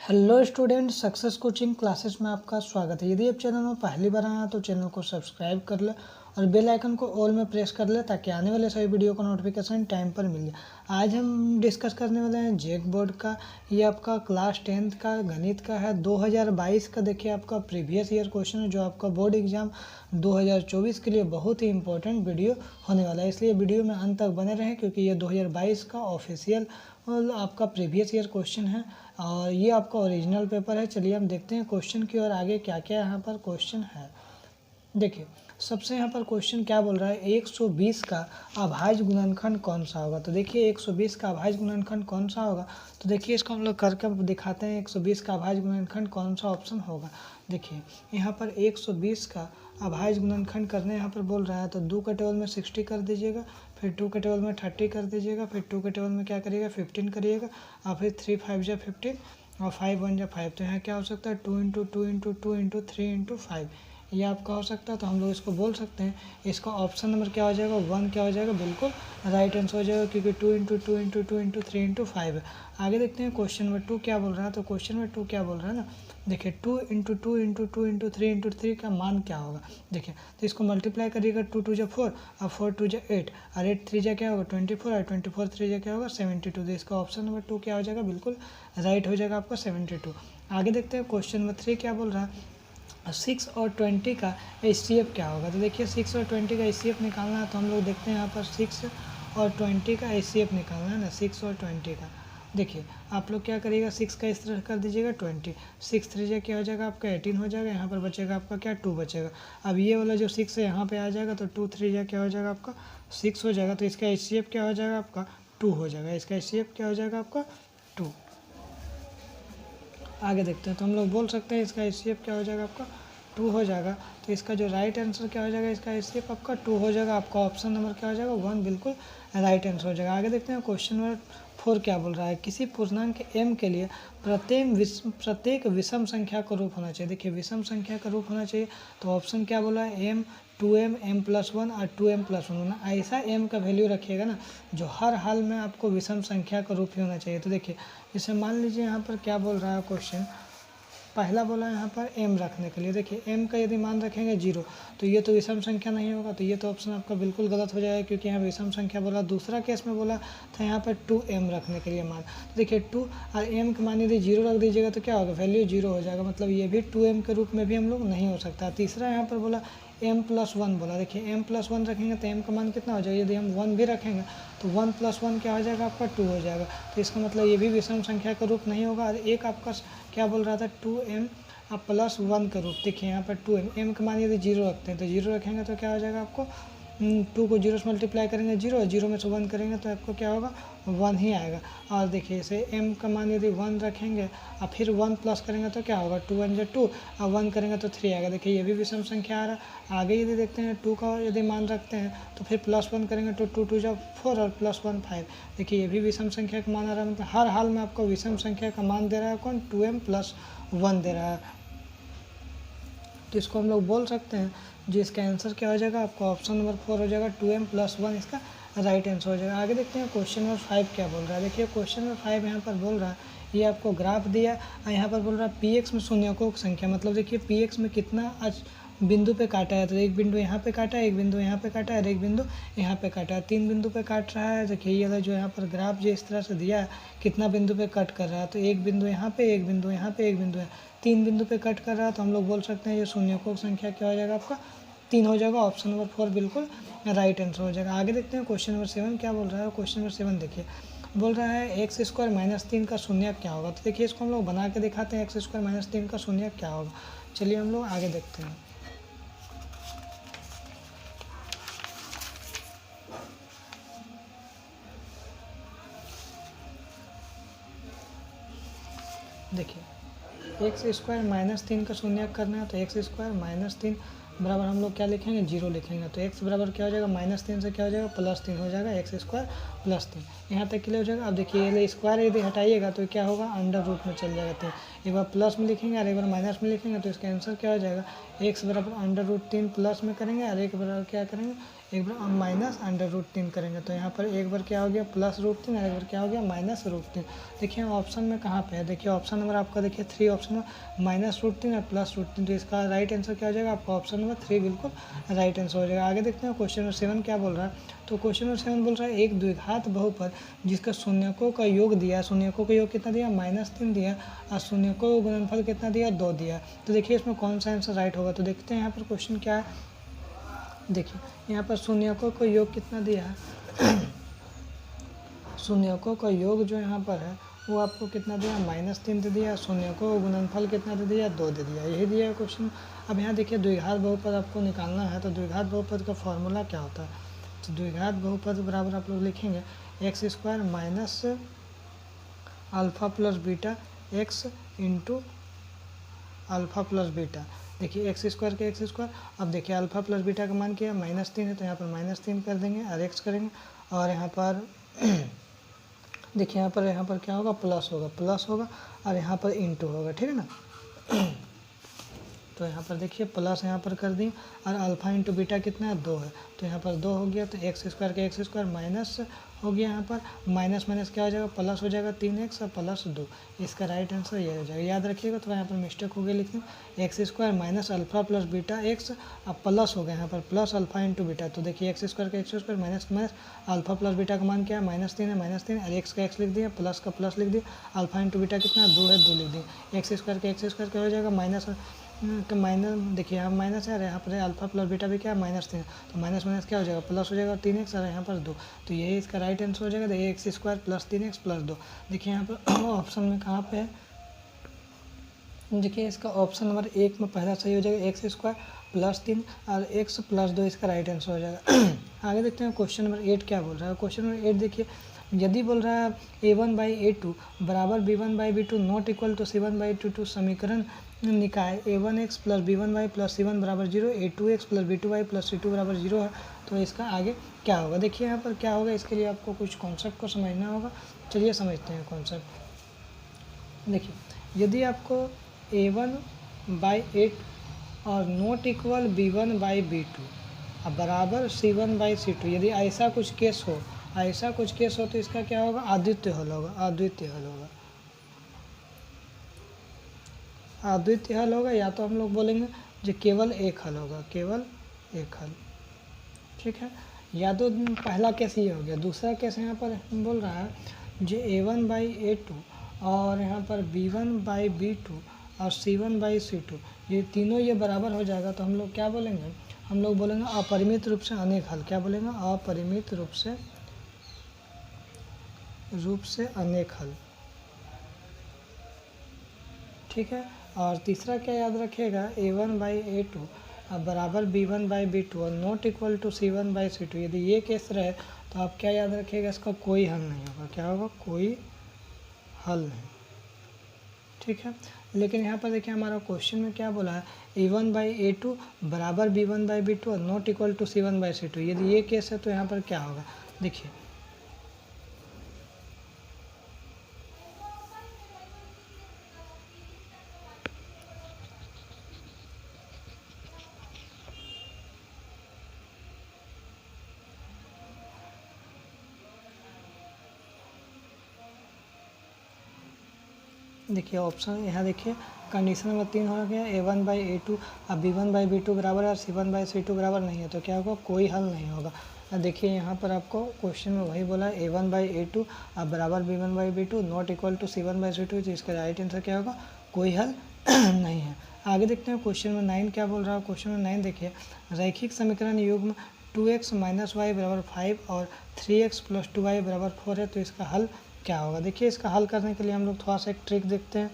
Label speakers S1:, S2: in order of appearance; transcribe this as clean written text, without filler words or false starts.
S1: Hello student, success coaching classes में आपका स्वागत है। यदि आप चैनल में पहली बार आए हैं तो चैनल को सब्सक्राइब कर ले और बेल आइकन को ऑल में प्रेस कर ले ताकि आने वाले सभी वीडियो का नोटिफिकेशन टाइम पर मिल जाए। आज हम डिस्कस करने वाले हैं जैक बोर्ड का। ये आपका क्लास 10th का गणित का है, 2022 का। देखिए आपका प्रीवियस ईयर क्वेश्चन है जो आपका बोर्ड एग्जाम 2024 के लिए बहुत ही इंपॉर्टेंट वीडियो होने वाला है, इसलिए वीडियो में अंत तक बने रहें क्योंकि ये 2022 का ऑफिशियल आपका प्रीवियस ईयर क्वेश्चन है और ये आपका ओरिजिनल पेपर है। चलिए हम देखते हैं क्वेश्चन की और आगे क्या क्या यहाँ पर क्वेश्चन है। देखिए सबसे यहाँ पर क्वेश्चन क्या बोल रहा है, 120 का अभाज्य गुणनखंड कौन सा होगा। तो देखिए 120 का अभाज्य गुणनखंड कौन सा होगा, तो देखिए इसको हम लोग करके दिखाते हैं। 120 का अभाज्य गुणनखंड कौन सा ऑप्शन होगा। देखिए यहाँ पर 120 का अभाज्य गुणनखंड करने यहाँ पर बोल रहा है, तो 2 के टेबल में 60 कर दीजिएगा, फिर 2 के टेबल में 30 कर दीजिएगा, फिर 2 के टेबल में क्या करिएगा 15 करिएगा, और फिर 3 5 जा 15 और 5 1 जा 5। तो यहाँ क्या हो सकता है 2 × 2 × 2 × 3 × 5 ये आपका हो सकता है। तो हम लोग इसको बोल सकते हैं, इसका ऑप्शन नंबर क्या हो जाएगा 1 क्या हो जाएगा, बिल्कुल राइट आंसर हो जाएगा क्योंकि 2 × 2 × 2 × 3 × 5 है। आगे देखते हैं क्वेश्चन नंबर 2 क्या बोल रहा है। तो क्वेश्चन नंबर 2 क्या बोल रहा है ना, देखिए 2 × 2 × 2 × 3 × 3 का मान क्या होगा। देखिए तो इसको मल्टीप्लाई करिएगा, 2 2 जा 4 और 4 2 जा 8 और 8 3 जा क्या होगा 24 और 24 3 जा क्या होगा 72। तो इसका ऑप्शन नंबर 2 क्या हो जाएगा, बिल्कुल राइट हो जाएगा आपका 72। आगे देखते हैं क्वेश्चन नंबर 3 क्या बोल रहा है, 6 और 20 का HCF क्या होगा। तो देखिए 6 और 20 का HCF निकालना है, तो हम लोग देखते हैं यहाँ पर 6 और 20 का HCF निकालना है ना, 6 और 20 का। देखिए आप लोग क्या करिएगा, 6 का इस तरह कर दीजिएगा 20, 6 3 जा क्या हो जाएगा आपका 18 हो जाएगा। यहाँ पर बचेगा आपका क्या 2 बचेगा। अब ये वाला जो 6 है यहाँ पे आ जाएगा, तो 2 3 जा क्या हो जाएगा आपका 6 हो जाएगा। तो इसका HCF क्या हो जाएगा आपका 2 हो जाएगा। इसका HCF क्या हो जाएगा आपका 2। आगे देखते हैं, तो हम लोग बोल सकते हैं इसका HCF क्या हो जाएगा आपका 2 हो जाएगा। तो इसका जो राइट आंसर क्या हो जाएगा, इसका HCF आपका 2 हो जाएगा। आपका ऑप्शन नंबर क्या हो जाएगा 1 बिल्कुल राइट आंसर हो जाएगा। आगे देखते हैं क्वेश्चन नंबर 4 क्या बोल रहा है, किसी पूर्णांक m के लिए प्रत्येक विषम संख्या का रूप होना चाहिए। देखिए विषम संख्या का रूप होना चाहिए, तो ऑप्शन क्या बोला है m 2m m+1 और 2m+1 ऐसा m का वैल्यू रखिएगा ना जो हर हाल में आपको विषम संख्या का रूप ही होना चाहिए। तो देखिए जैसे मान लीजिए यहाँ पर क्या बोल रहा है क्वेश्चन, पहला बोला यहाँ पर m रखने के लिए। देखिए m का यदि मान रखेंगे 0 तो ये तो विषम संख्या नहीं होगा, तो ये तो ऑप्शन आपका बिल्कुल गलत हो जाएगा क्योंकि यहाँ विषम संख्या बोला। दूसरा केस में बोला था यहाँ पर 2m रखने के लिए मान। देखिए 2 और m का मान यदि 0 रख दीजिएगा तो क्या होगा, वैल्यू 0 हो जाएगा, मतलब ये भी 2m के रूप में भी हम लोग नहीं हो सकता। तीसरा यहाँ पर बोला m+1 बोला। देखिए m+1 रखेंगे तो m का मान कितना हो जाएगा, यदि हम 1 भी रखेंगे तो 1+1 क्या हो जाएगा आपका 2 हो जाएगा। तो इसका मतलब ये भी विषम संख्या का रूप नहीं होगा। और एक आपका क्या बोल रहा था 2m +1 का रूप। देखिए यहाँ पर 2m का मान यदि 0 रखते हैं तो 0 रखेंगे तो क्या हो जाएगा आपको 2 को 0 से मल्टीप्लाई करेंगे 0, 0 में से 1 करेंगे तो आपको क्या होगा 1 ही आएगा। और देखिए इसे m का मान यदि 1 रखेंगे और फिर 1 प्लस करेंगे तो क्या होगा 2 1 जा 2 और 1 करेंगे तो 3 आएगा। देखिए ये भी विषम संख्या आ रहा है। आगे यदि देखते हैं 2 का यदि मान रखते हैं तो फिर +1 करेंगे तो 2 2 जा 4 और +1 5। देखिए ये भी विषम संख्या का मान आ रहा है, मतलब हर हाल में आपको विषम संख्या का मान दे रहा है कौन 2m+1 दे रहा है। तो इसको हम लोग बोल सकते हैं जो इसका आंसर क्या हो जाएगा आपका ऑप्शन नंबर 4 हो जाएगा, 2m+1 इसका राइट आंसर हो जाएगा। आगे देखते हैं क्वेश्चन नंबर 5 क्या बोल रहा है। देखिए क्वेश्चन नंबर 5 यहाँ पर बोल रहा है, ये आपको ग्राफ दिया और यहाँ पर बोल रहा है px में शून्यकों की संख्या, मतलब देखिए px में कितना बिंदु पे काटा है। तो एक बिंदु यहाँ पे काटा है, एक बिंदु यहाँ पे काटा है और एक बिंदु यहाँ पे काटा है, 3 बिंदु पे काट रहा है। देखिए ये वाला जो यहाँ पर ग्राफ जो इस तरह से दिया है कितना बिंदु पे कट कर रहा है, तो एक बिंदु यहाँ पे, एक बिंदु यहाँ पे, एक बिंदु है, 3 बिंदु पे कट कर रहा है। तो हम लोग बोल सकते हैं ये शून्यकों की संख्या क्या हो जाएगा आपका 3 हो जाएगा। ऑप्शन नंबर 4 बिल्कुल राइट आंसर हो जाएगा। आगे देखते हैं क्वेश्चन नंबर 7 क्या बोल रहा है। क्वेश्चन नंबर 7 देखिए बोल रहा है x² -3 का शून्य क्या होगा। तो देखिए इसको हम लोग बना के दिखाते हैं, x² -3 का शून्य क्या होगा। चलिए हम लोग आगे देखते हैं। देखिए x² -3 का शून्य करना है, तो x² -3 बराबर हम लोग क्या लिखेंगे 0 लिखेंगे। तो x बराबर क्या हो जाएगा -3 से क्या हो जाएगा +3 हो जाएगा, x² +3, यहाँ तक क्लियर हो जाएगा। अब देखिए ये स्क्वायर यदि हटाइएगा तो क्या होगा, अंडर रूट में चल जाएगा। तो एक बार प्लस में लिखेंगे और एक बार माइनस में लिखेंगे तो इसका आंसर क्या हो जाएगा, x बराबर अंडर रूट 3 प्लस में करेंगे और एक बराबर क्या करेंगे, एक बार माइनस अंडर रूट 3 करेंगे। तो यहाँ पर एक बार क्या हो गया +√3 और एक बार क्या हो गया -√3। देखिए ऑप्शन में कहाँ पे है, देखिए ऑप्शन नंबर आपका देखिए 3 ऑप्शन में -√3 और +√3। तो इसका राइट आंसर क्या हो जाएगा आपका ऑप्शन नंबर 3 बिल्कुल राइट आंसर हो जाएगा। आगे देखते हैं क्वेश्चन नंबर 7 क्या बोल रहा है। तो क्वेश्चन नंबर 7 बोल रहा है एक द्विघात बहुपद जिसका शून्यकों का योग दिया, शून्यकों का योग कितना दिया -3 दिया और शून्यकों का गुणनफल कितना दिया 2 दिया। तो देखिए इसमें कौन सा आंसर राइट होगा। तो देखते हैं यहाँ पर क्वेश्चन क्या है। देखिए यहाँ पर शून्यकों का योग कितना दिया है, शून्यकों का योग जो यहाँ पर है वो आपको कितना दिया -3 दे दिया, शून्यकों का गुणनफल कितना दे दिया 2 दे दिया, यही दिया है क्वेश्चन। अब यहाँ देखिए द्विघात बहुपद आपको निकालना है। तो द्विघात बहुपद का फॉर्मूला क्या होता है। तो द्विघात बहुपद बराबर आप लोग लिखेंगे x² minus alpha plus beta x into alpha plus beta. देखिए x² के x²। अब देखिए अल्फ़ा प्लस बीटा का मान क्या है -3 है, तो यहाँ पर -3 कर देंगे और x करेंगे और यहाँ पर देखिए यहाँ पर क्या होगा प्लस होगा और यहाँ पर इंटू होगा, ठीक है ना। तो यहाँ पर देखिए प्लस यहाँ पर कर दिए और अल्फ़ा इंटू बीटा कितना है 2 है, तो यहाँ पर 2 हो गया। तो x² के x² माइनस हो गया, यहाँ पर माइनस माइनस क्या हो जाएगा प्लस हो जाएगा 3x और +2। इसका राइट आंसर ये हो जाएगा। याद रखिएगा, तो यहाँ पर मिस्टेक हो गई लिखने x² minus alpha plus beta x, अब प्लस हो गया यहाँ पर प्लस अल्फ़ा इंटू बीटा। तो देखिए x² के x² minus minus alpha plus beta का मान क्या है -3 है, -3 और x का x लिख दिया, प्लस का प्लस लिख दिया, अल्फ़ा इंटू बीटा कितना 2 है, 2 लिख दिया। x² के x² क्या हो जाएगा माइनस तो माइनस, देखिए यहाँ माइनस है और यहाँ पर अल्फ़ा प्लस बीटा भी क्या है -3, तो माइनस माइनस क्या हो जाएगा प्लस हो जाएगा 3x और यहाँ पर 2। तो यही इसका राइट आंसर हो जाएगा। देखिए x² + 3x + 2। देखिए यहाँ पर ऑप्शन में कहाँ पे है, देखिए इसका ऑप्शन नंबर 1 में पहला सही हो जाएगा x² + 3 और x + 2 इसका राइट आंसर हो जाएगा। आगे देखते हैं क्वेश्चन नंबर 8 क्या बोल रहा है। क्वेश्चन नंबर 8 देखिए, यदि बोल रहा है a1/a2 बराबर b1/b2 not equal to c1/2 समीकरण निकाय a1x + b1y + c1 बराबर 0, a2x + b2y + c2 बराबर 0 है, तो इसका आगे क्या होगा। देखिए यहाँ पर क्या होगा, इसके लिए आपको कुछ कॉन्सेप्ट को समझना होगा। चलिए समझते हैं कॉन्सेप्ट। देखिए यदि आपको a1/a2 और नॉट इक्वल b1/b2 अब बराबर c1/c2, यदि ऐसा कुछ केस हो तो इसका क्या होगा, अद्वितीय हल होगा। अद्वितीय हल होगा या तो हम लोग बोलेंगे जो केवल एक हल होगा, केवल एक हल, ठीक है। या तो पहला केस ये हो गया। दूसरा केस यहाँ पर बोल रहा है जो a1/a2 और यहाँ पर b1/b2 और c1/c2 ये तीनों ये बराबर हो जाएगा, तो हम लोग क्या बोलेंगे, हम लोग बोलेंगे अपरिमित रूप से अनेक हल। क्या बोलेंगे, अपरिमित रूप से अनेक हल, ठीक है। और तीसरा क्या याद रखिएगा, a1/a2 बराबर b1/b2 और नॉट इक्वल टू c1/c2। यदि ये केस रहे तो आप क्या याद रखिएगा, इसका कोई हल नहीं होगा। क्या होगा, कोई हल नहीं, ठीक है। लेकिन यहाँ पर देखिए हमारा क्वेश्चन में क्या बोला है, a1/a2 बराबर b1/b2 और नॉट इक्वल टू c1/c2। यदि ये केस है तो यहाँ पर क्या होगा, देखिए ऑप्शन यहाँ देखिए कंडीशन नंबर 3 हो गया a1/a2 अब b1/b2 बराबर है और c1/c2 बराबर नहीं है, तो क्या होगा, कोई हल नहीं होगा। देखिए यहाँ पर आपको क्वेश्चन में वही बोला है a1/a2 अब बराबर b1/b2 not equal to c1/c2, तो इसका राइट आंसर क्या होगा, कोई हल नहीं है। आगे देखते हैं क्वेश्चन में 9 क्या बोल रहा है। क्वेश्चन में 9 देखिए, रैखिक समीकरण युग्म 2x - y बराबर 5 और 3x + 2y बराबर 4 है, तो इसका हल क्या होगा। देखिए इसका हल करने के लिए हम लोग थोड़ा सा एक ट्रिक देखते हैं।